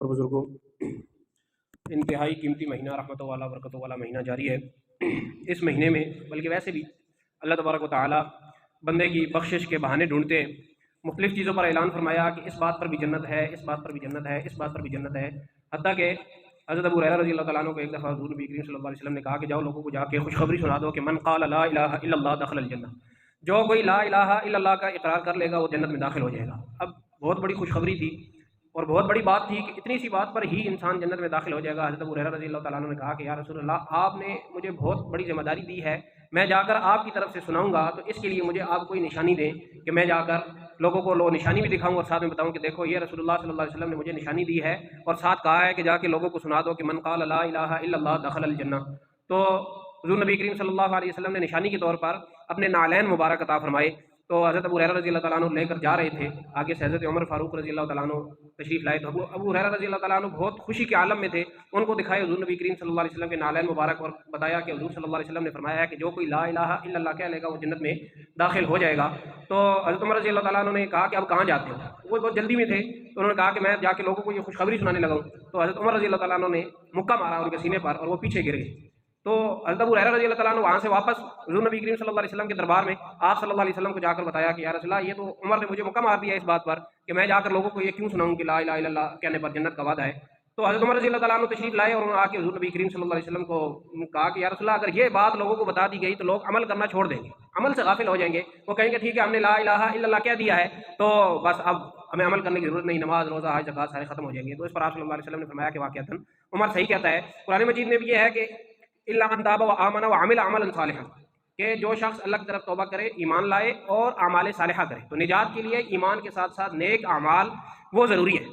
اور بزرگوں، انتہائی قیمتی مہینہ رحمتوں والا برکتوں والا مہینہ جاری ہے۔ اس مہینے میں بلکہ ویسے بھی اللہ تبارک و تعالیٰ بندے کی بخشش کے بہانے ڈھونڈتے ہیں۔ مختلف چیزوں پر اعلان فرمایا کہ اس بات پر بھی جنت ہے، اس بات پر بھی جنت ہے، اس بات پر بھی جنت ہے، حتیٰ کہ حضرت ابو ہریرہ رضی اللہ تعالیٰ عنہ کو ایک دفعہ حضور نبی کریم صلی اللہ علیہ وسلم نے کہا کہ جاؤ لوگوں کو جا کے خوشخبری سنا دو کہ من قال لا الہ الا اللہ دخل الجنہ، جو کوئی لا الہ الا اللہ کا اقرار کر لے گا وہ جنت میں داخل ہو جائے گا۔ اب بہت بڑی خوشخبری تھی اور بہت بڑی بات تھی کہ اتنی سی بات پر ہی انسان جنت میں داخل ہو جائے گا۔ حضرت ابو ہریرہ رضی اللہ تعالیٰ عنہ نے کہا کہ یا رسول اللہ، آپ نے مجھے بہت بڑی ذمہ داری دی ہے، میں جا کر آپ کی طرف سے سناؤں گا، تو اس کے لیے مجھے آپ کوئی نشانی دیں کہ میں جا کر لوگوں کو نشانی بھی دکھاؤں اور ساتھ میں بتاؤں کہ دیکھو یہ رسول اللہ صلی اللہ علیہ وسلم نے مجھے نشانی دی ہے، اور ساتھ کہا ہے کہ جا کے لوگوں کو سنا دو کہ من قال لا الہ الا اللہ دخل الجنہ۔ تو حضور نبی کریم صلی اللہ علیہ وسلم نے نشانی کے طور پر اپنے نالین مبارک عطا فرمائے۔ تو حضرت ابو ہریرہ رضی اللہ تعالیٰ عنہ لے کر جا رہے تھے، آگے سے حضرت عمر فاروق رضی اللہ تعالیٰ عنہ تشریف لائے، تو ابو ہریرہ رضی اللہ تعالیٰ عنہ بہت خوشی کے عالم میں تھے، ان کو دکھائے حضور نبی کریم صلی اللہ علیہ وسلم کے نالین مبارک اور بتایا کہ حضور صلی اللہ علیہ وسلم نے فرمایا ہے کہ جو کوئی لا الہ الا اللہ کہہ لے گا وہ جنت میں داخل ہو جائے گا۔ تو حضرت عمر رضی اللہ تعالیٰ عنہ نے کہا کہ اب کہاں جاتے ہو؟ وہ بہت جلدی میں تھے، تو انہوں نے کہا کہ میں جا کے لوگوں کو یہ خوشخبری سنانے لگا ہوں۔ تو حضرت عمر رضی اللہ تعالیٰ عنہ نے مکہ مارا ان کے سینے پر اور وہ پیچھے گر گئے۔ تو حضرت ابو ہریرہ رضی اللہ تعالیٰ عنہ وہاں سے واپس حضور نبی کریم صلی اللہ علیہ وسلم کے دربار میں آپ صلی اللہ علیہ وسلم کو جا کر بتایا کہ یا رسول اللہ، یہ تو عمر نے مجھے مکہ مار دیا اس بات پر کہ میں جا کر لوگوں کو یہ کیوں سناؤں کہ لا الہ الا اللہ کہنے پر جنت کا وعدہ ہے۔ تو حضرت عمر رضی اللہ تعالیٰ عنہ تشریف لائے اور انہوں نے آ کے حضور نبی کریم صلی اللہ علیہ وسلم کو کہا کہ یا رسول اللہ، اگر یہ بات لوگوں کو بتا دی گئی تو لوگ عمل کرنا چھوڑ دیں گے، عمل سے غافل ہو جائیں گے، وہ کہیں گے ٹھیک ہے ہم نے لا الہ الا اللہ کہہ دیا ہے تو بس اب ہمیں عمل کرنے کی ضرورت نہیں، نماز روزہ حج زکات سارے ختم ہو جائیں گے۔ تو اس پر آپ صلی اللہ علیہ وسلم نے فرمایا کہ واقعتاً عمر صحیح کہتا ہے۔ قرآن مجید میں بھی یہ ہے کہ الا من تاب وآمن وعمل عملا صالحا، کہ جو شخص اللہ کی طرف توبہ کرے، ایمان لائے اور اعمال صالحہ کرے۔ تو نجات کے لیے ایمان کے ساتھ ساتھ نیک اعمال وہ ضروری ہے،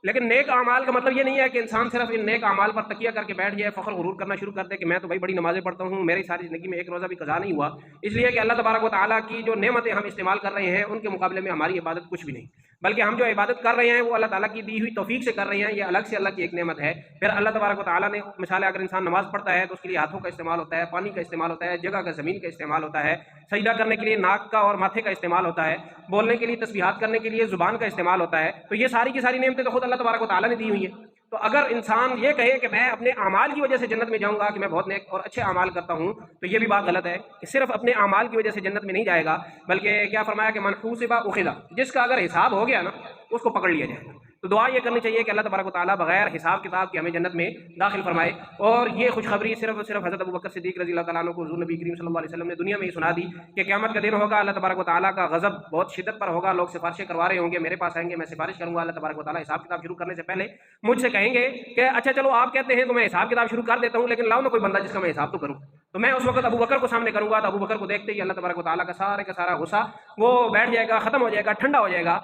لیکن نیک اعمال کا مطلب یہ نہیں ہے کہ انسان صرف ان نیک اعمال پر تکیہ کر کے بیٹھ جائے، فخر غرور کرنا شروع کر دے کہ میں تو بھائی بڑی نمازیں پڑھتا ہوں، میری ساری زندگی میں ایک روزہ بھی قضا نہیں ہوا، اس لیے کہ اللہ تبارک و تعالیٰ کی جو نعمتیں ہم استعمال کر رہے ہیں ان کے مقابلے میں ہماری عبادت کچھ بھی نہیں، بلکہ ہم جو عبادت کر رہے ہیں وہ اللہ تعالیٰ کی دی ہوئی توفیق سے کر رہے ہیں، یہ الگ سے اللہ کی ایک نعمت ہے۔ پھر اللہ تبارک و تعالیٰ نے مثال اگر انسان نماز پڑھتا ہے تو اس کے لیے ہاتھوں کا استعمال ہوتا ہے، پانی کا استعمال ہوتا ہے، جگہ کا زمین کا استعمال ہوتا ہے، سجدہ کرنے کے لیے ناک کا اور ماتھے کا استعمال ہوتا ہے، بولنے کے لیے تسبیحات کرنے کے لیے زبان کا استعمال ہوتا ہے۔ تو یہ ساری کی ساری نعمتیں تو خود اللہ تبارک و تعالیٰ نے دی ہوئی ہیں۔ تو اگر انسان یہ کہے کہ میں اپنے اعمال کی وجہ سے جنت میں جاؤں گا کہ میں بہت نیک اور اچھے اعمال کرتا ہوں، تو یہ بھی بات غلط ہے کہ صرف اپنے اعمال کی وجہ سے جنت میں نہیں جائے گا، بلکہ کیا فرمایا کہ من حوسب اخذ، جس کا اگر حساب ہو گیا نا اس کو پکڑ لیا جائے گا۔ تو دعا یہ کرنی چاہیے کہ اللہ تبارک و تعالیٰ بغیر حساب کتاب کے ہمیں جنت میں داخل فرمائے۔ اور یہ خوشخبری صرف اور صرف حضرت ابوبکر صدیق رضی اللہ تعالیٰ عنہ کو حضور نبی کریم صلی اللہ علیہ وسلم نے دنیا میں ہی سنا دی کہ قیامت کا دن ہوگا، اللہ تبارک و تعالیٰ کا غضب بہت شدت پر ہوگا، لوگ سفارشیں کروا رہے ہوں گے، میرے پاس آئیں گے، میں سفارش کروں گا، اللہ تبارک و تعالیٰ حساب کتاب شروع کرنے سے پہلے مجھ سے کہیں گے کہ اچھا چلو آپ کہتے ہیں تو میں حساب کتاب شروع کر دیتا ہوں، لیکن لاؤ نا کوئی بندہ جس کا میں حساب تو کروں۔ تو میں اس وقت ابوبکر کو سامنے کروں گا، تو ابوبکر کو دیکھتے ہی اللہ تبارک و تعالیٰ کا سارا غصہ وہ بیٹھ جائے گا، ختم ہو جائے گا، ٹھنڈا ہو جائے گا،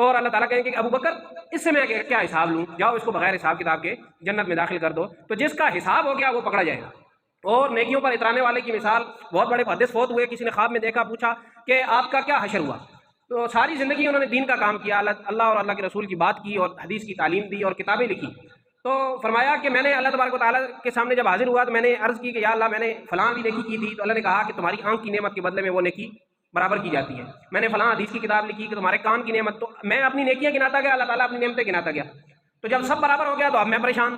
اور اللہ تعالیٰ کہیں گے کہ ابوبکر اس سے میں کیا حساب لوں، جاؤ اس کو بغیر حساب کتاب کے جنت میں داخل کر دو۔ تو جس کا حساب ہو گیا وہ پکڑا جائے گا۔ اور نیکیوں پر اترانے والے کی مثال، بہت بڑے محدث فوت ہوئے، کسی نے خواب میں دیکھا، پوچھا کہ آپ کا کیا حشر ہوا؟ تو ساری زندگی انہوں نے دین کا کام کیا، اللہ اور اللہ کے رسول کی بات کی اور حدیث کی تعلیم دی اور کتابیں لکھی۔ تو فرمایا کہ میں نے اللہ تبارک و تعالیٰ کے سامنے جب حاضر ہوا تو میں نے عرض کی کہ یا اللہ میں نے فلاں بھی نیکی کی تھی، تو اللہ نے کہا کہ تمہاری آنکھ کی نعمت کے بدلے میں وہ نیکی برابر کی جاتی ہے۔ میں نے فلاں حدیث کی کتاب لکھی کہ تمہارے کان کی نعمت، تو میں اپنی نیکیاں گناتا گیا، اللہ تعالیٰ اپنی نعمتیں گناتا گیا۔ تو جب سب برابر ہو گیا تو اب میں پریشان،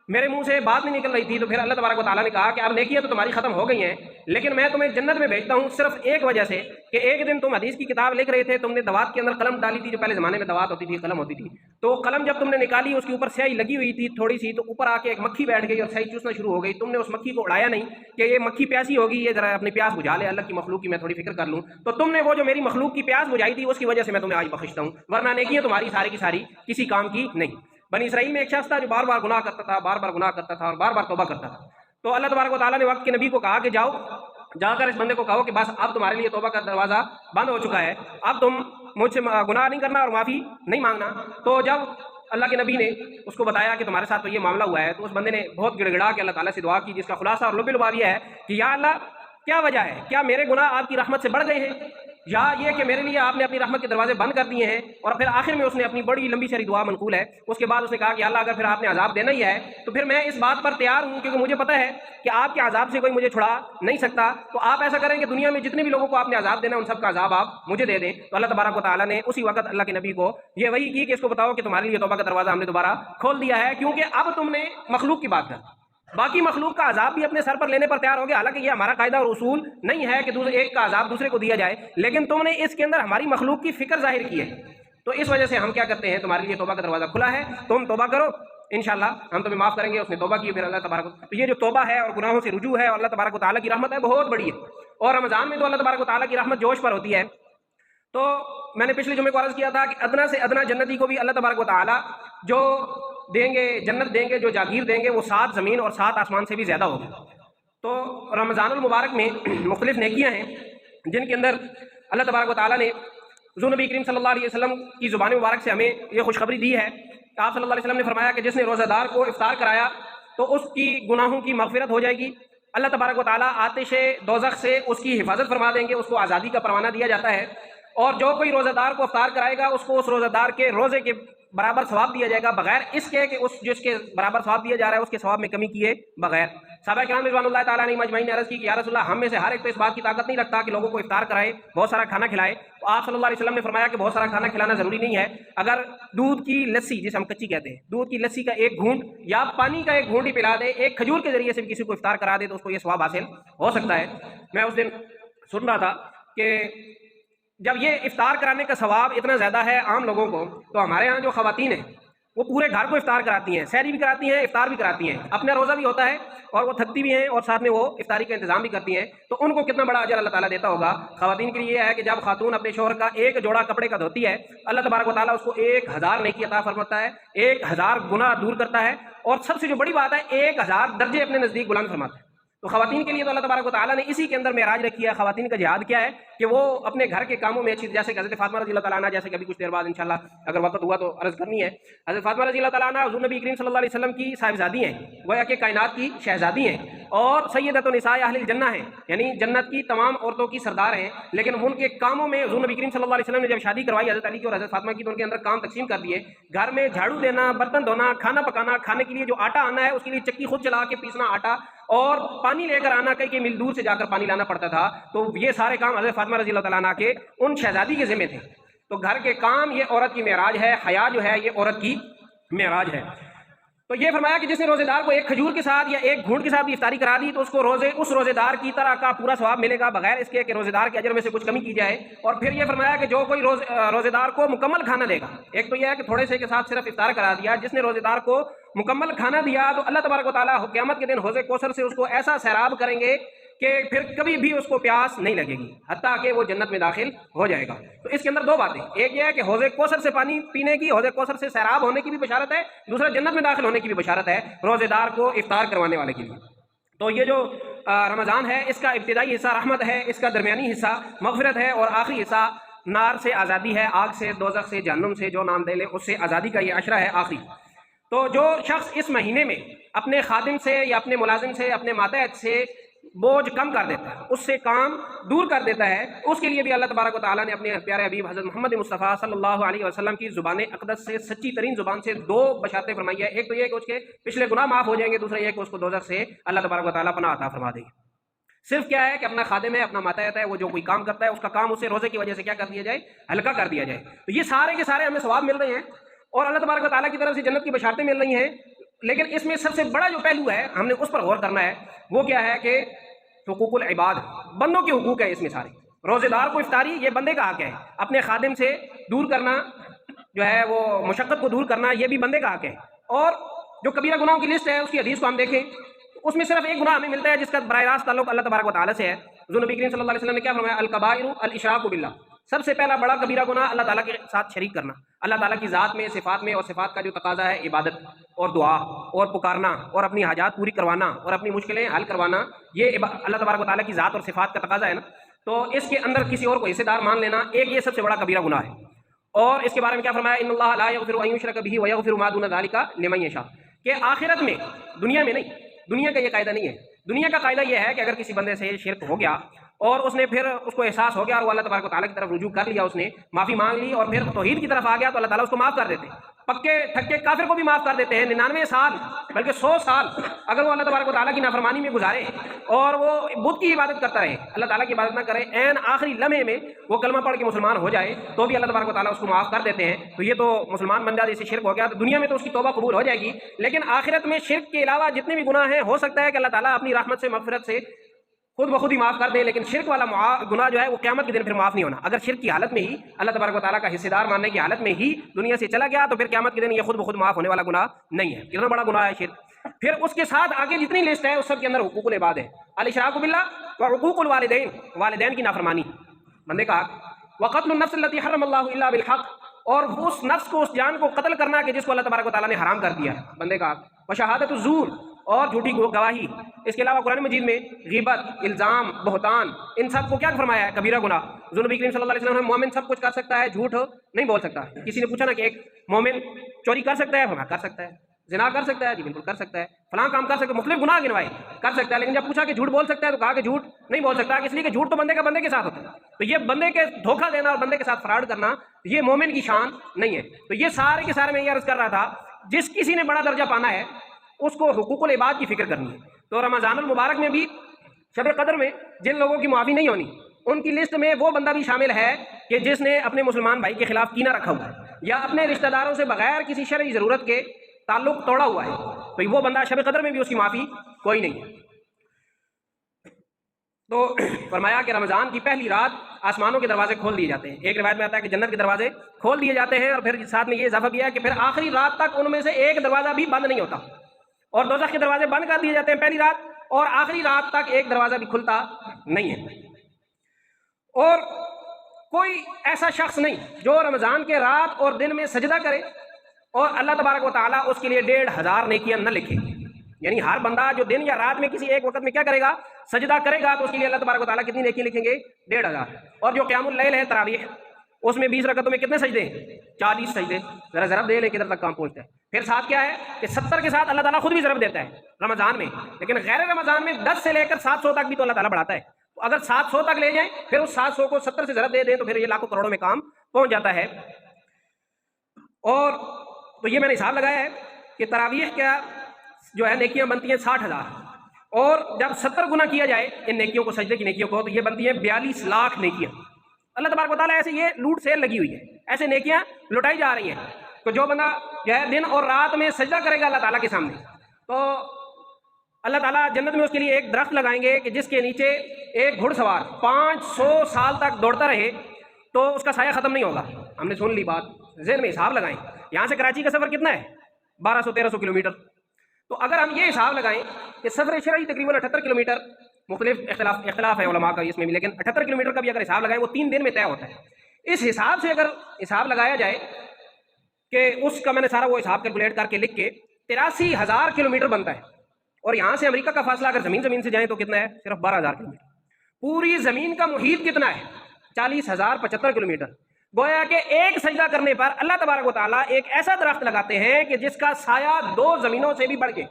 میرے منہ سے بات نہیں نکل رہی تھی، تو پھر اللہ تبارک و تعالیٰ نے کہا کہ اب نیکیاں تو تمہاری ختم ہو گئی ہیں، لیکن میں تمہیں جنت میں بھیجتا ہوں صرف ایک وجہ سے کہ ایک دن تم حدیث کی کتاب لکھ رہے تھے، تم نے دوات کے اندر قلم ڈالی تھی، جو پہلے زمانے میں دوات ہوتی تھی، قلم ہوتی تھی، تو قلم جب تم نے نکالی اس کے اوپر سیاہی لگی ہوئی تھی تھوڑی سی، تو اوپر آ کے ایک مکھی بیٹھ گئی اور سیاہی چوسنا شروع ہو گئی۔ تم نے اس مکھی کو اڑایا نہیں کہ یہ مکھی پیاسی ہوگی، یہ ذرا اپنی پیاس بجھا لے، اللہ کی مخلوق کی میں تھوڑی فکر کر لوں، تو تم نے وہ جو میری مخلوق کی پیاس بجھائی تھی اس کی وجہ سے میں تمہیں آج بخشتا ہوں، ورنہ نیکیاں تمہاری ساری کی ساری کسی کام کی نہیں۔ بنی اسرائیل میں ایک شخص تھا جو بار بار گناہ کرتا تھا، بار بار گناہ کرتا تھا اور بار بار توبہ کرتا تھا۔ تو اللہ تبارک و تعالیٰ نے وقت کے نبی کو کہا کہ جاؤ جا کر اس بندے کو کہو کہ بس اب تمہارے لیے توبہ کا دروازہ بند ہو چکا ہے، اب تم مجھ سے گناہ نہیں کرنا اور معافی نہیں مانگنا۔ تو جب اللہ کے نبی نے اس کو بتایا کہ تمہارے ساتھ تو یہ معاملہ ہوا ہے، تو اس بندے نے بہت گڑ گڑا کے اللہ تعالیٰ سے دعا کی، جس کا خلاصہ اور لب لباب یہ ہے کہ یا اللہ کیا وجہ ہے، کیا میرے گناہ آپ کی رحمت سے بڑھ گئے ہیں؟ یا یہ کہ میرے لیے آپ نے اپنی رحمت کے دروازے بند کر دیے ہیں، اور پھر آخر میں اس نے اپنی بڑی لمبی ساری دعا منقول ہے، اس کے بعد اس نے کہا کہ اللہ اگر پھر آپ نے عذاب دینا ہی ہے تو پھر میں اس بات پر تیار ہوں، کیونکہ مجھے پتہ ہے کہ آپ کے عذاب سے کوئی مجھے چھڑا نہیں سکتا، تو آپ ایسا کریں کہ دنیا میں جتنے بھی لوگوں کو آپ نے عذاب دینا ان سب کا عذاب آپ مجھے دے دیں۔ تو اللہ تبارک و تعالیٰ نے اسی وقت اللہ کے نبی کو یہ وحی کی کہ اس کو بتاؤ کہ تمہارے لیے توبہ کا دروازہ ہم نے دوبارہ کھول دیا ہے، کیونکہ اب تم نے مخلوق کی بات کر، باقی مخلوق کا عذاب بھی اپنے سر پر لینے پر تیار ہو گیا، حالانکہ یہ ہمارا قاعدہ اور اصول نہیں ہے کہ ایک کا عذاب دوسرے کو دیا جائے، لیکن تم نے اس کے اندر ہماری مخلوق کی فکر ظاہر کی ہے، تو اس وجہ سے ہم کیا کرتے ہیں، تمہارے لیے توبہ کا دروازہ کھلا ہے، تم توبہ کرو، انشاءاللہ ہم تمہیں معاف کریں گے۔ اس نے توبہ کی، پھر اللہ تبارک تو یہ جو توبہ ہے اور گناہوں سے رجوع ہے اور اللہ تبارک و تعالیٰ کی رحمت ہے بہت بڑی ہے، اور رمضان میں تو اللہ تبارک و تعالیٰ کی رحمت جوش پر ہوتی ہے۔ تو میں نے پچھلے جمعے کو عرض کیا تھا کہ ادنا سے ادنا جنتی کو بھی اللہ تبارک و تعالیٰ جو دیں گے، جنت دیں گے، جو جاگیر دیں گے، وہ 7 زمین اور 7 آسمان سے بھی زیادہ ہوگی۔ تو رمضان المبارک میں مختلف نیکیاں ہیں جن کے اندر اللہ تبارک و تعالیٰ نے حضور نبی کریم صلی اللہ علیہ وسلم کی زبان مبارک سے ہمیں یہ خوشخبری دی ہے کہ آپ صلی اللہ علیہ وسلم نے فرمایا کہ جس نے روزہ دار کو افطار کرایا تو اس کی گناہوں کی مغفرت ہو جائے گی، اللہ تبارک و تعالیٰ آتش دوزخ سے اس کی حفاظت فرما دیں گے، اس کو آزادی کا پروانہ دیا جاتا ہے، اور جو کوئی روزہ دار کو افطار کرائے گا اس کو اس روزہ دار کے روزے کے برابر ثواب دیا جائے گا، بغیر اس کے کہ جس کے برابر ثواب دیا جا رہا ہے اس کے ثواب میں کمی کیے بغیر۔ صحابہ کرام رضوان اللہ تعالیٰ نے مجمعین نے عرض کی کہ یا رسول اللہ، ہم میں سے ہر ایک تو اس بات کی طاقت نہیں رکھتا کہ لوگوں کو افطار کرائے، بہت سارا کھانا کھلائے۔ تو آپ صلی اللہ علیہ وسلم نے فرمایا کہ بہت سارا کھانا کھلانا ضروری نہیں ہے، اگر دودھ کی لسی، جسے ہم کچی کہتے ہیں، دودھ کی لسی کا ایک گھونٹ یا پانی کا ایک گھونٹ ہی پلا دے، ایک کھجور کے ذریعے سے بھی کسی کو افطار کرا دے تو اس کو یہ ثواب حاصل ہو سکتا ہے۔ میں اس دن سن رہا تھا کہ جب یہ افطار کرانے کا ثواب اتنا زیادہ ہے عام لوگوں کو، تو ہمارے ہاں جو خواتین ہیں وہ پورے گھر کو افطار کراتی ہیں، سحری بھی کراتی ہیں، افطار بھی کراتی ہیں، اپنا روزہ بھی ہوتا ہے اور وہ تھکتی بھی ہیں اور ساتھ میں وہ افطاری کا انتظام بھی کرتی ہیں، تو ان کو کتنا بڑا اجر اللہ تعالیٰ دیتا ہوگا۔ خواتین کے لیے یہ ہے کہ جب خاتون اپنے شوہر کا ایک جوڑا کپڑے کا دھوتی ہے، اللہ تبارک و تعالیٰ اس کو 1000 نیکی عطا فرماتا ہے، 1000 گناہ دور کرتا ہے، اور سب سے جو بڑی بات ہے 1000 درجے اپنے نزدیک بلند فرماتا ہے۔ تو خواتین کے لیے تو اللہ تبارک و تعالیٰ نے اسی کے اندر معراج رکھی ہے۔ خواتین کا جہاد کیا ہے کہ وہ اپنے گھر کے کاموں میں اچھی، جیسے کہ حضرت فاطمہ رضی اللہ تعالیٰ عنہ، جیسے کہ ابھی کچھ دیر بعد انشاءاللہ اگر وقت ہوا تو عرض کرنی ہے، حضرت فاطمہ رضی اللہ تعالیٰ عنہ حضور نبی کریم صلی اللہ علیہ وسلم کی صاحبزادی ہیں، گویا کہ کائنات کی شہزادی ہیں، اور سیدۃ نساء اہل الجنہ ہیں، یعنی جنت کی تمام عورتوں کی سردار ہیں، لیکن ان کے کاموں میں حضور نبی کریم صلی اللہ علیہ وسلم نے جب شادی کروائی حضرت علی کی اور حضرت فاطمہ کی، تو ان کے اندر کام تقسیم کر دیے۔ گھر میں جھاڑو دینا، برتن دھونا، کھانا پکانا، کھانے کے لیے جو آٹا آنا ہے اس کے لیے چکی خود چلا کے پیسنا آٹا، اور پانی لے کر آنا، کئی میل دور سے جا کر پانی لانا پڑتا تھا، تو یہ سارے کام حضرت فاطمہ رضی اللہ تعالیٰ عنہ کے ان شہزادی کے ذمہ تھے۔ تو گھر کے کام یہ عورت کی معراج ہے، حیا جو ہے یہ عورت کی معراج ہے۔ تو یہ فرمایا کہ جس نے روزے دار کو ایک کھجور کے ساتھ یا ایک گھونٹ کے ساتھ بھی افطاری کرا دی تو اس کو اس روزے دار کی طرح کا پورا ثواب ملے گا، بغیر اس کے کہ روزے دار کے اجر میں سے کچھ کمی کی جائے۔ اور پھر یہ فرمایا کہ جو کوئی روزے دار کو مکمل کھانا دے گا، ایک تو یہ ہے کہ تھوڑے سے کے ساتھ صرف افطار کرا دیا، جس نے روزے دار کو مکمل کھانا دیا تو اللہ تبارک و تعالیٰ قیامت کے دن حوض کوثر سے اس کو ایسا سیراب کریں گے کہ پھر کبھی بھی اس کو پیاس نہیں لگے گی، حتیٰ کہ وہ جنت میں داخل ہو جائے گا۔ تو اس کے اندر 2 باتیں، ایک یہ ہے کہ حوض کوثر سے پانی پینے کی، حوض کوثر سے سیراب ہونے کی بھی بشارت ہے، دوسرا جنت میں داخل ہونے کی بھی بشارت ہے روزے دار کو افطار کروانے والے کے لیے۔ تو یہ جو رمضان ہے اس کا ابتدائی حصہ رحمت ہے، اس کا درمیانی حصہ مغفرت ہے، اور آخری حصہ نار سے آزادی ہے، آگ سے، دوزخ سے، جہنم سے، جو نام دے لے اس سے آزادی کا یہ عشرہ ہے آخری۔ تو جو شخص اس مہینے میں اپنے خادم سے یا اپنے ملازم سے، اپنے ماتحت سے بوجھ کم کر دیتا ہے، اس سے کام دور کر دیتا ہے، اس کے لیے بھی اللہ تبارک و تعالیٰ نے اپنے پیارے حبیب حضرت محمد مصطفیٰ صلی اللہ علیہ وسلم کی زبان اقدس سے، سچی ترین زبان سے 2 بشارتیں فرمائی ہے۔ ایک تو یہ کہ اس کے پچھلے گناہ معاف ہو جائیں گے، دوسرا یہ کہ اس کو دوزخ سے اللہ تبارک و تعالیٰ پناہ عطا فرما دے گی۔ صرف کیا ہے کہ اپنا خادم ہے، اپنا ماتحت ہے، وہ جو کوئی کام کرتا ہے اس کا کام اسے روزے کی وجہ سے کیا کر دیا جائے، ہلکا کر دیا جائے۔ تو یہ سارے کے سارے ہمیں ثواب مل رہے ہیں اور اللہ تبارک و تعالیٰ کی طرف سے جنت کی بشارتیں مل رہی ہیں، لیکن اس میں سب سے بڑا جو پہلو ہے ہم نے اس پر غور کرنا ہے، وہ کیا ہے کہ حقوق العباد، بندوں کے حقوق ہے اس میں سارے۔ روزے دار کو افطاری یہ بندے کا حق ہے، اپنے خادم سے دور کرنا جو ہے وہ مشقت کو دور کرنا یہ بھی بندے کا حق ہے۔ اور جو کبیرہ گناہوں کی لسٹ ہے اس کی حدیث کو ہم دیکھیں، اس میں صرف ایک گناہ ہمیں ملتا ہے جس کا براہ راست تعلق اللہ تبارک و تعالیٰ سے ہے۔ حضور نبی کریم صلی اللہ علیہ وسلم نے کیا فرمایا، الکبائر الاشراک باللہ، سب سے پہلا بڑا کبیرہ گناہ اللہ تعالیٰ کے ساتھ شریک کرنا، اللہ تعالیٰ کی ذات میں، صفات میں، اور صفات کا جو تقاضا ہے عبادت اور دعا اور پکارنا اور اپنی حاجات پوری کروانا اور اپنی مشکلیں حل کروانا، یہ اللہ تبارک و تعالیٰ کی ذات اور صفات کا تقاضا ہے نا، تو اس کے اندر کسی اور کو حصے دار مان لینا ایک یہ سب سے بڑا کبیرہ گناہ ہے۔ اور اس کے بارے میں کیا فرمایا، ان اللہ لا یغفر ان یشرک بہ ویغفر ما دون ذلک لمن یشاء، کہ آخرت میں، دنیا میں نہیں، دنیا کا یہ قاعدہ نہیں ہے، دنیا کا قاعدہ یہ ہے کہ اگر کسی بندے سے شرک ہو گیا اور اس نے پھر اس کو احساس ہو گیا اور وہ اللہ تبارک و تعالیٰ کی طرف رجوع کر لیا، اس نے معافی مانگ لی اور پھر توحید کی طرف آ گیا، تو اللہ تعالیٰ اس کو معاف کر دیتے ہیں۔ پکے ٹھکے کافر کو بھی معاف کر دیتے ہیں، 99 سال بلکہ 100 سال اگر وہ اللہ تبارک و تعالیٰ کی نافرمانی میں گزارے اور وہ بت کی عبادت کرتا رہے، اللہ تعالیٰ کی عبادت نہ کرے، عین آخری لمحے میں وہ کلمہ پڑھ کے مسلمان ہو جائے تو بھی اللہ تبارک و تعالیٰ اس کو معاف کر دیتے ہیں۔ تو یہ تو مسلمان بن جائے، جیسے شرک ہو گیا تو دنیا میں تو اس کی توبہ قبول ہو جائے گی، لیکن آخرت میں شرک کے علاوہ جتنے بھی گناہ ہیں ہو سکتا ہے کہ اللہ تعالیٰ اپنی رحمت سے مغفرت سے خود بخود ہی معاف کر دے، لیکن شرک والا گناہ جو ہے وہ قیامت کے دن پھر معاف نہیں ہونا۔ اگر شرک کی حالت میں ہی اللہ تبارک و تعالیٰ کا حصے دار ماننے کی حالت میں ہی دنیا سے چلا گیا تو پھر قیامت کے دن یہ خود بخود معاف ہونے والا گناہ نہیں ہے۔ کتنا بڑا گناہ ہے شرک۔ پھر اس کے ساتھ آگے جتنی لسٹ ہے اس سب کے اندر حقوق العباد ہے، الاشراک باللہ وحقوق الوالدین، والدین کی نافرمانی، بندے کا حق، وقتل النفس التي حرم اللہ الا بالحق، اور اس نفس کو، اس جان کو قتل کرنا کہ جس کو اللہ تبارک و تعالیٰ نے حرام کر دیا ہے، بندے کا حق، وشہادت الزور، اور جھوٹی گواہی۔ اس کے علاوہ قرآن مجید میں غیبت، الزام، بہتان، ان سب کو کیا فرمایا ہے؟ کبیرہ گناہ۔ حضور نبی کریم صلی اللہ علیہ وسلم نے مومن سب کچھ کر سکتا ہے، جھوٹ نہیں بول سکتا۔ کسی نے پوچھا نا کہ ایک مومن چوری کر سکتا ہے؟ فرمایا کر سکتا ہے۔ زنا کر سکتا ہے؟ جی بالکل کر سکتا ہے۔ فلاں کام کر سکتا ہے، مختلف گناہ گنوائے، کر سکتا ہے، لیکن جب پوچھا کہ جھوٹ بول سکتا ہے تو کہا کہ جھوٹ نہیں بول سکتا، اس لیے کہ جھوٹ تو بندے کا بندے کے ساتھ ہوتا ہے، تو یہ بندے کے دھوکہ دینا اور بندے کے ساتھ فراڈ کرنا یہ مومن کی شان نہیں ہے۔ تو یہ سارے کے سارے میں یہ عرض کر رہا تھا، جس کسی نے بڑا درجہ پانا ہے اس کو حقوق العباد کی فکر کرنی ہے۔ تو رمضان المبارک میں بھی شب قدر میں جن لوگوں کی معافی نہیں ہونی ان کی لسٹ میں وہ بندہ بھی شامل ہے کہ جس نے اپنے مسلمان بھائی کے خلاف کینہ رکھا ہوا ہے یا اپنے رشتہ داروں سے بغیر کسی شرعی ضرورت کے تعلق توڑا ہوا ہے، تو وہ بندہ شب قدر میں بھی اس کی معافی کوئی نہیں ہے۔ تو فرمایا کہ رمضان کی پہلی رات آسمانوں کے دروازے کھول دیے جاتے ہیں، ایک روایت میں آتا ہے کہ جنت کے دروازے کھول دیے جاتے ہیں، اور پھر ساتھ میں یہ اضافہ کیا ہے کہ پھر آخری رات تک ان میں سے ایک دروازہ بھی بند نہیں ہوتا، اور دوزخ کے دروازے بند کر دیے جاتے ہیں پہلی رات، اور آخری رات تک ایک دروازہ بھی کھلتا نہیں ہے۔ اور کوئی ایسا شخص نہیں جو رمضان کے رات اور دن میں سجدہ کرے اور اللہ تبارک و تعالیٰ اس کے لیے 1500 نیکیاں نہ لکھے، یعنی ہر بندہ جو دن یا رات میں کسی ایک وقت میں کیا کرے گا؟ سجدہ کرے گا، تو اس کے لیے اللہ تبارک و تعالیٰ کتنی نیکی لکھیں گے؟ 1500۔ اور جو قیام اللیل ہے تراویح، اس میں 20 رکعتوں میں کتنے سجدے ہیں؟ 40 سجدے۔ ذرا ضرب دے لیں کدھر تک کام پہنچتا ہے۔ پھر ساتھ کیا ہے کہ 70 کے ساتھ اللہ تعالیٰ خود بھی ضرب دیتا ہے رمضان میں، لیکن غیر رمضان میں 10 سے لے کر 700 تک بھی تو اللہ تعالیٰ بڑھاتا ہے۔ تو اگر 700 تک لے جائیں پھر اس 700 کو 70 سے ضرب دے دیں تو پھر یہ لاکھوں کروڑوں میں کام پہنچ جاتا ہے۔ اور تو یہ میں نے حساب لگایا ہے کہ تراویح کا جو ہے نیکیاں بنتی ہیں 60,000، اور جب 70 گنا کیا جائے ان نیکیوں کو، سجدے کی نیکیوں کو، تو یہ بنتی ہیں 42 لاکھ نیکیاں۔ اللہ تبارک و تعالیٰ ایسے یہ لوٹ سیل لگی ہوئی ہے، ایسے نیکیاں لٹائی جا رہی ہیں۔ تو جو بندہ جو ہے دن اور رات میں سجدہ کرے گا اللہ تعالیٰ کے سامنے، تو اللہ تعالیٰ جنت میں اس کے لیے ایک درخت لگائیں گے کہ جس کے نیچے ایک گھڑ سوار 500 سال تک دوڑتا رہے تو اس کا سایہ ختم نہیں ہوگا۔ ہم نے سن لی بات، ذہن میں حساب لگائیں، یہاں سے کراچی کا سفر کتنا ہے؟ 1200-1300 کلومیٹر۔ تو اگر ہم یہ حساب لگائیں کہ سفر شرعی تقریباً 78 کلومیٹر، مختلف اختلاف ہے علماء کا اس میں بھی، لیکن 78 کلومیٹر کا بھی اگر حساب لگائیں وہ 3 دن میں طے ہوتا ہے۔ اس حساب سے اگر حساب لگایا جائے کہ اس کا میں نے سارا وہ حساب کیلکولیٹ کر کے لکھ کے 83,000 کلومیٹر بنتا ہے، اور یہاں سے امریکہ کا فاصلہ اگر زمین سے جائیں تو کتنا ہے؟ صرف 12,000 کلومیٹر۔ پوری زمین کا محیط کتنا ہے؟ 40,075 کلومیٹر۔ گویا کہ ایک سجدہ کرنے پر اللہ تبارک و تعالیٰ ایک ایسا درخت لگاتے ہیں کہ جس کا سایہ 2 زمینوں سے بھی بڑھ کے،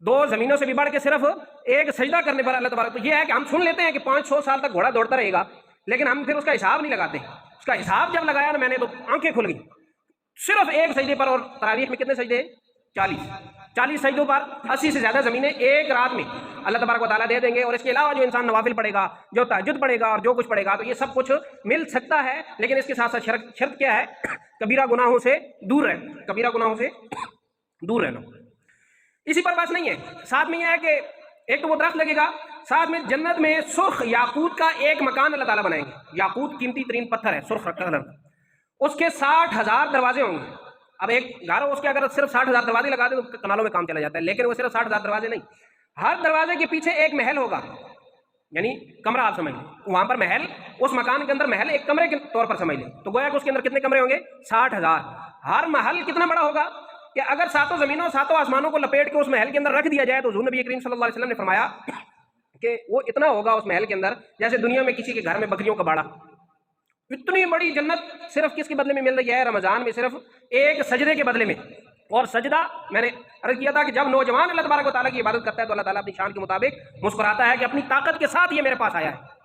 2 زمینوں سے بھی بڑھ کے صرف ایک سجدہ کرنے پر اللہ تبارک۔ تو یہ ہے کہ ہم سن لیتے ہیں کہ 500 سال تک گھوڑا دوڑتا رہے گا، لیکن ہم پھر اس کا حساب نہیں لگاتے۔ اس کا حساب جب لگایا نا میں نے تو آنکھیں کھل گئی، صرف ایک سجدے پر، اور تراویح میں کتنے سجدے؟ 40 سجدوں پر 80 سے زیادہ زمینیں ایک رات میں اللہ تبارک و تعالیٰ دے دیں گے۔ اور اس کے علاوہ جو انسان نوافل پڑھے گا، جو تہجد پڑھے گا اور جو کچھ پڑھے گا، تو یہ سب کچھ مل سکتا ہے، لیکن اس کے ساتھ ساتھ شرط کیا ہے؟ کبیرہ گناہوں سے دور رہنا، کبیرہ گناہوں سے دور رہنا۔ اسی پر بس نہیں ہے، ساتھ میں یہ ہے کہ ایک تو وہ درخت لگے گا، ساتھ میں جنت میں سرخ یاقوت کا ایک مکان اللہ تعالیٰ بنائیں گے۔ یاقوت قیمتی ترین پتھر ہے، سرخ کلر، اس کے 60,000 دروازے ہوں گے۔ اب ایک گھر ہو، اس کے اگر صرف 60,000 دروازے لگا دیں تو کنالوں میں کام چلا جاتا ہے، لیکن وہ صرف 60,000 دروازے نہیں، ہر دروازے کے پیچھے ایک محل ہوگا، یعنی کمرہ آپ سمجھ لیں، وہاں پر محل، اس مکان کے اندر محل ایک کمرے کے طور پر سمجھ لیں، تو گویا کہ اس کے اندر کتنے کمرے ہوں گے؟ 60,000۔ ہر محل کتنا بڑا ہوگا کہ اگر 7 زمینوں 7 آسمانوں کو لپیٹ کے اس محل کے اندر رکھ دیا جائے تو حضور نبی کریم صلی اللہ علیہ وسلم نے فرمایا کہ وہ اتنا ہوگا اس محل کے اندر جیسے دنیا میں کسی کے گھر میں بکریوں کا باڑا۔ اتنی بڑی جنت صرف کس کے بدلے میں مل رہی ہے؟ رمضان میں صرف ایک سجدے کے بدلے میں اور سجدہ میں نے عرض کیا تھا کہ جب نوجوان اللہ تبارک و تعالیٰ کی عبادت کرتا ہے تو اللہ تعالیٰ اپنی شان کے مطابق مسکراتا ہے کہ اپنی طاقت کے ساتھ یہ میرے پاس آیا ہے،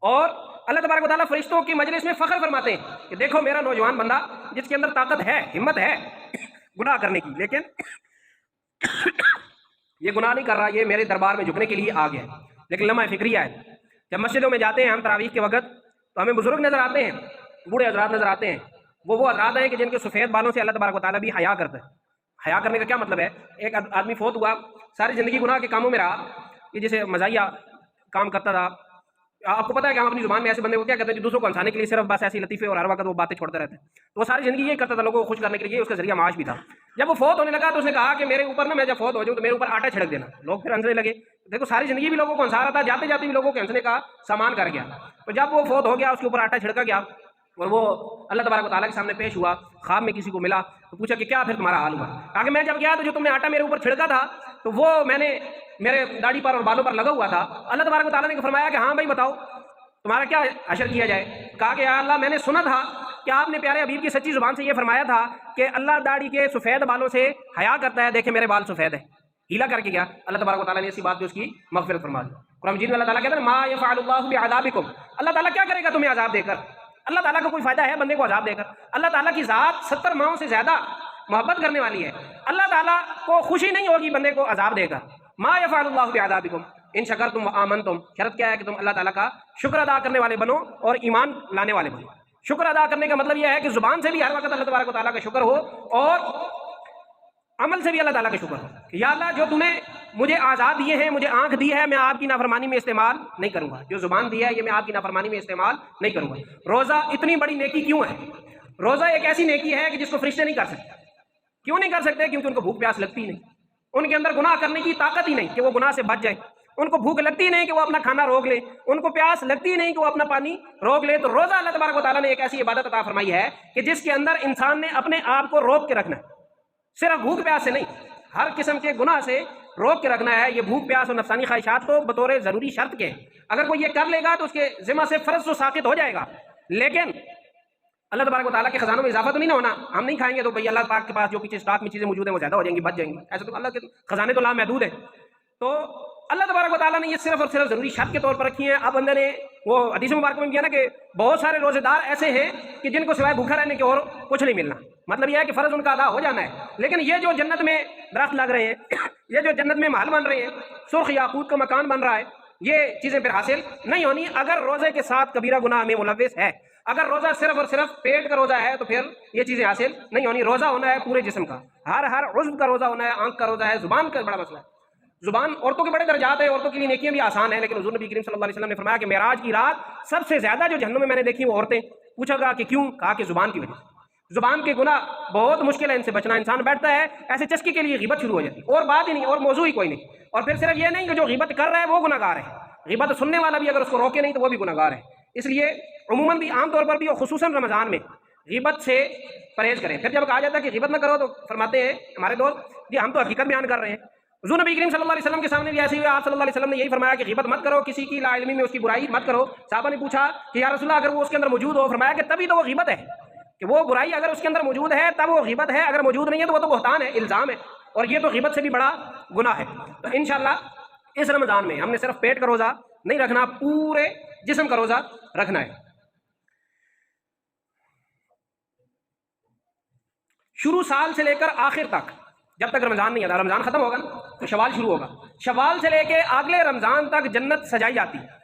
اور اللہ تبارک و تعالیٰ فرشتوں کی مجلس میں فخر فرماتے ہیں کہ دیکھو میرا نوجوان بندہ جس کے اندر طاقت ہے، ہمت ہے گناہ کرنے کی، لیکن یہ گناہ نہیں کر رہا، یہ میرے دربار میں جھکنے کے لیے آ گیا ہے۔ لیکن لمحہ فکریہ ہے، جب مسجدوں میں جاتے ہیں ہم تراویح کے وقت تو ہمیں بزرگ نظر آتے ہیں، بوڑھے حضرات نظر آتے ہیں، وہ حضرات ہیں کہ جن کے سفید بالوں سے اللہ تبارک و تعالیٰ بھی حیا کرتا ہے۔ حیا کرنے کا کیا مطلب ہے؟ ایک آدمی فوت ہوا، ساری زندگی گناہ کے کاموں میں رہا، یہ جیسے مزاحیہ کام کرتا تھا۔ آپ کو پتا ہے کہ ہم اپنی زبان میں ایسے بندے کو کیا کہتے ہیں جو دوسروں کو ہنسانے کے لیے صرف بس ایسی لطیفے اور ہر وقت وہ باتیں چھوڑتے رہتے ہیں، تو وہ ساری زندگی یہ کرتا تھا، لوگوں کو خوش کرنے کے لیے، اس کا ذریعہ معاش بھی تھا۔ جب وہ فوت ہونے لگا تو اس نے کہا کہ میرے اوپر نا، میں جب فوت ہو جاؤں تو میرے اوپر آٹا چھڑک دینا۔ لوگ پھر ہنسنے لگے، دیکھو ساری زندگی بھی لوگوں کو ہنسا رہا تھا، جاتے جاتے بھی لوگوں کے ہنسنے کا سامان کر گیا۔ تو جب وہ فوت ہو گیا اس کے اوپر آٹا چھڑکا گیا اور وہ اللہ تبارک و تعالیٰ کے سامنے پیش ہوا، خواب میں کسی کو ملا تو پوچھا کہ کیا پھر تمہارا حال ہوا؟ کہا کہ میں جب گیا تو جو تم نے آٹا میرے اوپر چھڑکا تھا تو وہ میں نے میرے داڑھی پر اور بالوں پر لگا ہوا تھا۔ اللہ تبارک و تعالیٰ نے فرمایا کہ ہاں بھائی بتاؤ تمہارا کیا حشر کیا جائے؟ کہا کہ یا اللہ میں نے سنا تھا کہ آپ نے پیارے حبیب کی سچی زبان سے یہ فرمایا تھا کہ اللہ داڑھی کے سفید بالوں سے حیا کرتا ہے، دیکھیں میرے بال سفید ہیں۔ ہیلا کر کے گیا، اللہ تبارک و تعالیٰ نے اسی بات پہ اس کی مغفرت فرما دی۔ قرآن مجید میں اللہ تعالیٰ کہتا ہے ما یفعل اللہ بعذابکم، اللہ تعالیٰ کیا کرے گا تمہیں عذاب دے کر؟ اللہ تعالیٰ کو کوئی فائدہ ہے بندے کو عذاب دے کر؟ اللہ تعالیٰ کی ذات 70 ماؤں سے زیادہ محبت کرنے والی ہے، اللہ تعالیٰ کو خوشی نہیں ہوگی بندے کو عذاب دے کر۔ ما یفعل اللہ بعذابکم ان شکرتم وآمنتم، شرط کیا ہے کہ تم اللہ تعالیٰ کا شکر ادا کرنے والے بنو اور ایمان لانے والے بنو۔ شکر ادا کرنے کا مطلب یہ ہے کہ زبان سے بھی ہر وقت اللہ تبارک و تعالیٰ کا شکر ہو اور عمل سے بھی اللہ تعالیٰ کا شکر ہو کہ یا اللہ جو تمہیں مجھے آزاد دیے ہیں، مجھے آنکھ دی ہے، میں آپ کی نافرمانی میں استعمال نہیں کروں گا، جو زبان دی ہے یہ میں آپ کی نافرمانی میں استعمال نہیں کروں گا۔ روزہ اتنی بڑی نیکی کیوں ہے؟ روزہ ایک ایسی نیکی ہے کہ جس کو فرشتے نہیں کر سکتے۔ کیوں نہیں کر سکتے؟ کیونکہ ان کو بھوک پیاس لگتی نہیں، ان کے اندر گناہ کرنے کی طاقت ہی نہیں کہ وہ گناہ سے بچ جائیں، ان کو بھوک لگتی نہیں کہ وہ اپنا کھانا روک لیں، ان کو پیاس لگتی نہیں کہ وہ اپنا پانی روک لیں۔ تو روزہ اللہ تبارک و تعالیٰ نے ایک ایسی عبادت عطا فرمائی ہے کہ جس کے اندر انسان نے اپنے آپ کو روک کے رکھنا ہے، صرف بھوک پیاس سے نہیں، ہر قسم کے گناہ سے روک کے رکھنا ہے۔ یہ بھوک پیاس اور نفسانی خواہشات تو بطور ضروری شرط کے، اگر کوئی یہ کر لے گا تو اس کے ذمہ سے فرض تو ساقط ہو جائے گا، لیکن اللہ تبارک و تعالیٰ کے خزانوں میں اضافہ تو نہیں نہ ہونا۔ ہم نہیں کھائیں گے تو بھئی اللہ پاک کے پاس جو پیچھے اسٹاک میں چیزیں موجود ہیں وہ زیادہ ہو جائیں گی، بچ جائیں گی، ایسا تو اللہ کے خزانے تو لامحدود ہیں۔ تو اللہ تبارک و تعالیٰ نے یہ صرف اور صرف ضروری شرط کے طور پر رکھی ہیں۔ اب بندے نے وہ حدیث مبارک میں کیا نا کہ بہت سارے روزے دار ایسے ہیں کہ جن کو سوائے بھوکا رہنے کے اور کچھ نہیں ملنا، مطلب یہ ہے کہ فرض ان کا ادا ہو جانا ہے، لیکن یہ جو جنت میں درخت لگ رہے ہیں، یہ جو جنت میں محل بن رہے ہیں، سرخ یاقوت کا مکان بن رہا ہے، یہ چیزیں پھر حاصل نہیں ہونی اگر روزے کے ساتھ کبیرہ گناہ میں ملوث ہے۔ اگر روزہ صرف اور صرف پیٹ کا روزہ ہے تو پھر یہ چیزیں حاصل نہیں ہونی۔ روزہ ہونا ہے پورے جسم کا، ہر عضو کا روزہ ہونا ہے، آنکھ کا روزہ ہے، زبان کا بڑا مسئلہ ہے۔ زبان عورتوں کے بڑے درجات ہیں، عورتوں کے لیے نیکیاں بھی آسان ہیں، لیکن حضور نبی کریم صلی اللہ علیہ وسلم نے فرمایا کہ معراج کی رات سب سے زیادہ جو جہنم میں نے دیکھی وہ عورتیں۔ پوچھا گیا کہ کیوں؟ کہا کہ زبان کی وجہ سے، زبان کے گناہ بہت مشکل ہے ان سے بچنا۔ انسان بیٹھتا ہے ایسے چسکی کے لیے غیبت شروع ہو جاتی ہے، اور بات ہی نہیں، اور موضوع ہی کوئی نہیں، اور پھر صرف یہ نہیں کہ جو غیبت کر رہا ہے وہ گناہ گار ہے، غیبت سننے والا بھی اگر اس کو روکے نہیں تو وہ بھی گناہ گار ہے۔ اس لیے عموماً بھی عام طور پر بھی اور خصوصاً رمضان میں غیبت سے پرہیز کریں۔ پھر جب کہا جاتا ہے کہ غیبت نہ کرو تو فرماتے ہیں ہمارے دوست جی ہم تو حقیقت بیان کر رہے ہیں۔ حضور نبی کریم صلی اللہ علیہ وسلم کے سامنے بھی ایسے ہی ہوئے، آپ صلی اللہ علیہ وسلم نے یہی فرمایا کہ غیبت مت کرو، کسی کی لا علمی میں اس کی برائی مت کرو۔ صحابہ نے پوچھا کہ یا رسول اللہ اگر وہ اس کے اندر موجود ہو؟ فرمایا کہ تبھی تو وہ غیبت ہے، کہ وہ برائی اگر اس کے اندر موجود ہے تب وہ غیبت ہے، اگر موجود نہیں ہے تو وہ تو بہتان ہے، الزام ہے، اور یہ تو غیبت سے بھی بڑا گناہ ہے۔ تو انشاءاللہ اس رمضان میں ہم نے صرف پیٹ کا روزہ نہیں رکھنا، پورے جسم کا روزہ رکھنا ہے۔ شروع سال سے لے کر آخر تک جب تک رمضان نہیں آتا، رمضان ختم ہوگا تو شوال شروع ہوگا، شوال سے لے کے اگلے رمضان تک جنت سجائی جاتی ہے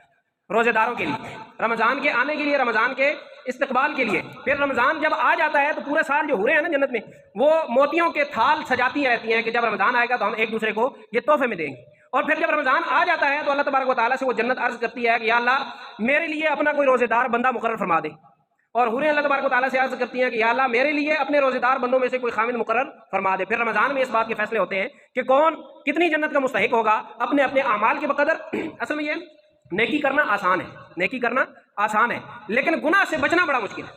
روزے داروں کے لیے، رمضان کے آنے کے لیے، رمضان کے استقبال کے لیے۔ پھر رمضان جب آ جاتا ہے تو پورے سال جو حوریں ہیں نا جنت میں، وہ موتیوں کے تھال سجاتی رہتی ہیں کہ جب رمضان آئے گا تو ہم ایک دوسرے کو یہ تحفے میں دیں گے۔ اور پھر جب رمضان آ جاتا ہے تو اللہ تبارک و تعالیٰ سے وہ جنت عرض کرتی ہے کہ یا اللہ میرے لیے اپنا کوئی روزے دار بندہ مقرر فرما دے، اور حوریں اللہ تبارک و تعالیٰ سے عرض کرتی ہیں کہ یا اللہ میرے لیے اپنے روزے دار بندوں میں سے کوئی خامد مقرر فرما دے۔ پھر رمضان میں اس بات کے فیصلے ہوتے ہیں کہ کون کتنی جنت کا مستحق ہوگا اپنے اپنے اعمال کے بقدر۔ اصل میں یہ نیکی کرنا آسان ہے، نیکی کرنا آسان ہے، لیکن گناہ سے بچنا بڑا مشکل ہے۔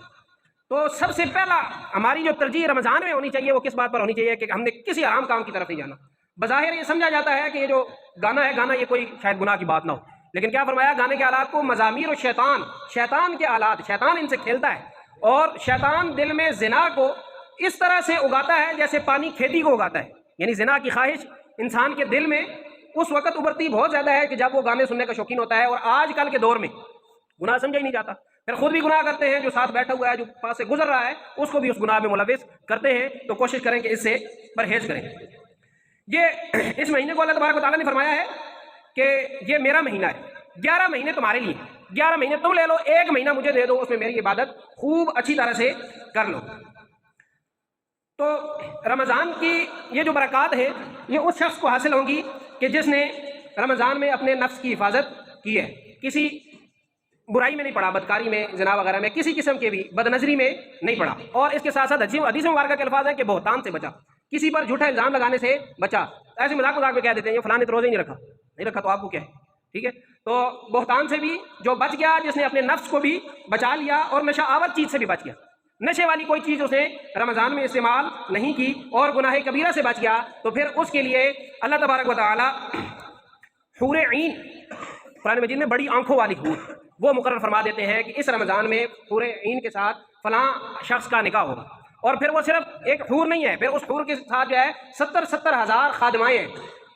تو سب سے پہلا ہماری جو ترجیح رمضان میں ہونی چاہیے وہ کس بات پر ہونی چاہیے کہ ہم نے کسی حرام کام کی طرف نہیں جانا۔ بظاہر یہ سمجھا جاتا ہے کہ یہ جو گانا ہے، گانا یہ کوئی شاید گناہ کی بات نہ ہو، لیکن کیا فرمایا؟ گانے کے آلات کو مزامیر و شیطان، شیطان کے آلات، شیطان ان سے کھیلتا ہے، اور شیطان دل میں زنا کو اس طرح سے اگاتا ہے جیسے پانی کھیتی کو اگاتا ہے. یعنی زنا کی خواہش انسان کے دل میں اس وقت ابھرتی بہت زیادہ ہے کہ جب وہ گانے سننے کا شوقین ہوتا ہے. اور آج کل کے دور میں گناہ سمجھا ہی نہیں جاتا, پھر خود بھی گناہ کرتے ہیں, جو ساتھ بیٹھا ہوا ہے جو پاس سے گزر رہا ہے اس کو بھی اس گناہ میں ملوث کرتے ہیں. تو کوشش کریں کہ اس سے پرہیز کریں. یہ اس مہینے کو اللہ تبارک و تعالیٰ نے فرمایا ہے کہ یہ میرا مہینہ ہے, 11 مہینے تمہارے لیے, 11 مہینے تم لے لو, 1 مہینہ مجھے دے دو, اس میں میری عبادت خوب اچھی طرح سے کر لو. تو رمضان کی یہ جو برکات ہیں یہ اس شخص کو حاصل ہوں گی کہ جس نے رمضان میں اپنے نفس کی حفاظت کی ہے, کسی برائی میں نہیں پڑا, بدکاری میں, زنا وغیرہ میں, کسی قسم کے بھی بد نظری میں نہیں پڑا. اور اس کے ساتھ ساتھ حدیث مبارکہ کے الفاظ ہیں کہ بہتان سے بچا, کسی پر جھوٹا الزام لگانے سے بچا. ایسے مذاق میں کہہ دیتے ہیں یہ فلاں نے تو روزے ہی نہیں رکھا تو آپ کو کیا ہے, ٹھیک ہے. تو بہتان سے بھی جو بچ گیا, جس نے اپنے نفس کو بھی بچا لیا, اور نشہ آور چیز سے بھی بچ گیا, نشے والی کوئی چیز اس نے رمضان میں استعمال نہیں کی, اور گناہ کبیرہ سے بچ گیا, تو پھر اس کے لیے اللہ تبارک و تعالی حور عین, قرآن مجید میں بڑی آنکھوں والی حور, وہ مقرر فرما دیتے ہیں کہ اس رمضان میں حور عین کے ساتھ فلاں شخص کا نکاح ہوگا. اور پھر وہ صرف ایک حور نہیں ہے, پھر اس حور کے ساتھ جو ہے 70 ہزار خادمائیں ہیں,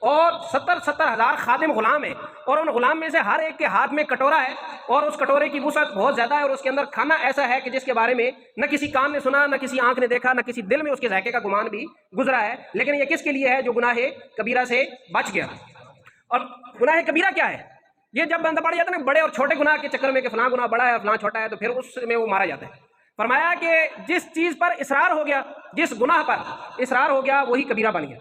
اور 70 ہزار خادم غلام ہیں, اور ان غلام میں سے ہر ایک کے ہاتھ میں کٹورا ہے, اور اس کٹورے کی وسعت بہت زیادہ ہے, اور اس کے اندر کھانا ایسا ہے کہ جس کے بارے میں نہ کسی کان نے سنا, نہ کسی آنکھ نے دیکھا, نہ کسی دل میں اس کے ذائقے کا گمان بھی گزرا ہے. لیکن یہ کس کے لیے ہے؟ جو گناہ کبیرہ سے بچ گیا. اور گناہ کبیرہ کیا ہے؟ یہ جب بندہ پڑ جاتا ہے نا بڑے اور چھوٹے گناہ کے چکر میں کہ فلاں گناہ بڑا ہے فلاں چھوٹا ہے, تو پھر اس میں وہ مارا جاتا ہے. فرمایا کہ جس چیز پر اصرار ہو گیا, جس گناہ پر اصرار ہو گیا, وہی کبیرہ بن گیا.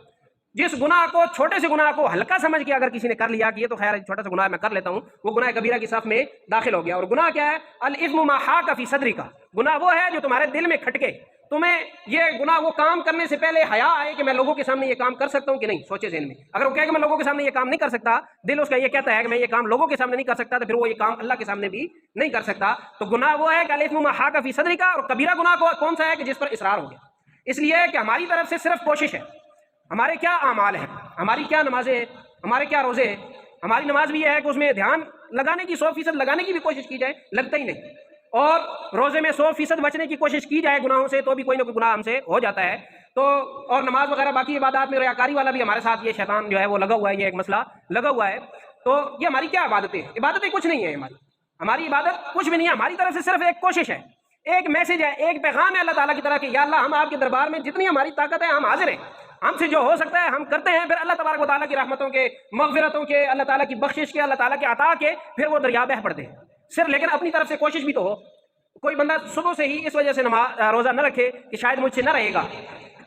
جس گناہ کو, چھوٹے سے گناہ کو ہلکا سمجھ کے اگر کسی نے کر لیا کہ یہ تو خیر چھوٹا سا گناہ میں کر لیتا ہوں, وہ گناہ کبیرہ کی صف میں داخل ہو گیا. اور گناہ کیا ہے؟ الاثم ما حاک فی صدرک, گناہ وہ ہے جو تمہارے دل میں کھٹکے, تمہیں یہ گناہ وہ کام کرنے سے پہلے حیا آئے کہ میں لوگوں کے سامنے یہ کام کر سکتا ہوں کہ نہیں. سوچے ذہن میں, اگر وہ کہے کہ میں لوگوں کے سامنے یہ کام نہیں کر سکتا, دل اس کا یہ کہتا ہے کہ میں یہ کام لوگوں کے سامنے نہیں کر سکتا, تو پھر وہ یہ کام اللہ کے سامنے بھی نہیں کر سکتا. تو گناہ وہ ہے کہ الاثم ما حاک فی صدرک, اور کبیرہ گناہ کون سا ہے کہ جس پر اصرار ہو گیا. اس لیے کہ ہماری طرف سے صرف کوشش ہے, ہمارے کیا اعمال ہیں, ہماری کیا نمازیں ہیں, ہمارے کیا روزے ہیں. ہماری نماز بھی یہ ہے کہ اس میں دھیان لگانے کی 100% لگانے کی بھی کوشش کی جائے, لگتا ہی نہیں. اور روزے میں 100% بچنے کی کوشش کی جائے گناہوں سے, تو بھی کوئی نہ کوئی گناہ ہم سے ہو جاتا ہے. تو اور نماز وغیرہ باقی عبادات میں ریاکاری والا بھی ہمارے ساتھ یہ شیطان جو ہے وہ لگا ہوا ہے, یہ ایک مسئلہ لگا ہوا ہے. تو یہ ہماری کیا عبادتیں, عبادتیں کچھ نہیں ہے, ہماری عبادت کچھ بھی نہیں ہے. ہماری طرف سے صرف ایک کوشش ہے, ایک میسج ہے, ایک پیغام ہے اللہ تعالیٰ کی طرح کہ یا اللہ ہم آپ کے دربار میں جتنی ہماری طاقت ہے ہم حاضر ہیں, ہم سے جو ہو سکتا ہے ہم کرتے ہیں. پھر اللہ تبارک و تعالیٰ کی رحمتوں کے, مغفرتوں کے, اللہ تعالیٰ کی بخشش کے, اللہ تعالیٰ کے عطا کے پھر وہ دریا بہہ پڑتے ہیں صرف. لیکن اپنی طرف سے کوشش بھی تو ہو. کوئی بندہ صبح سے ہی اس وجہ سے روزہ نہ رکھے کہ شاید مجھ سے نہ رہے گا,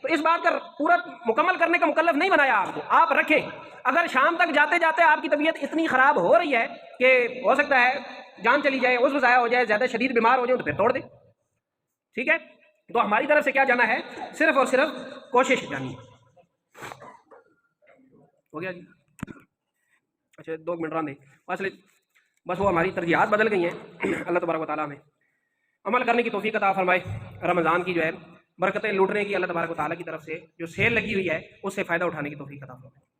تو اس بات کا پورا مکمل کرنے کا مکلف نہیں بنایا آپ کو. آپ رکھیں, اگر شام تک جاتے جاتے آپ کی طبیعت اتنی خراب ہو رہی ہے کہ ہو سکتا ہے جان چلی جائے, عضو ضائع ہو جائے, زیادہ شدید بیمار ہو جائے, تو پھر توڑ دیں, ٹھیک ہے. تو ہماری طرف سے کیا جانا ہے؟ صرف اور صرف کوشش جانی ہے. ہو گیا جی, اچھا 2 منٹ رہنے بس وہ ہماری ترجیحات بدل گئی ہیں. اللہ تبارک و تعالیٰ ہمیں عمل کرنے کی توفیق عطا فرمائے. رمضان کی جو ہے برکتیں لوٹنے کی اللہ تبارک و تعالیٰ کی طرف سے جو سیل لگی ہوئی ہے اس سے فائدہ اٹھانے کی توفیق عطا فرمائے.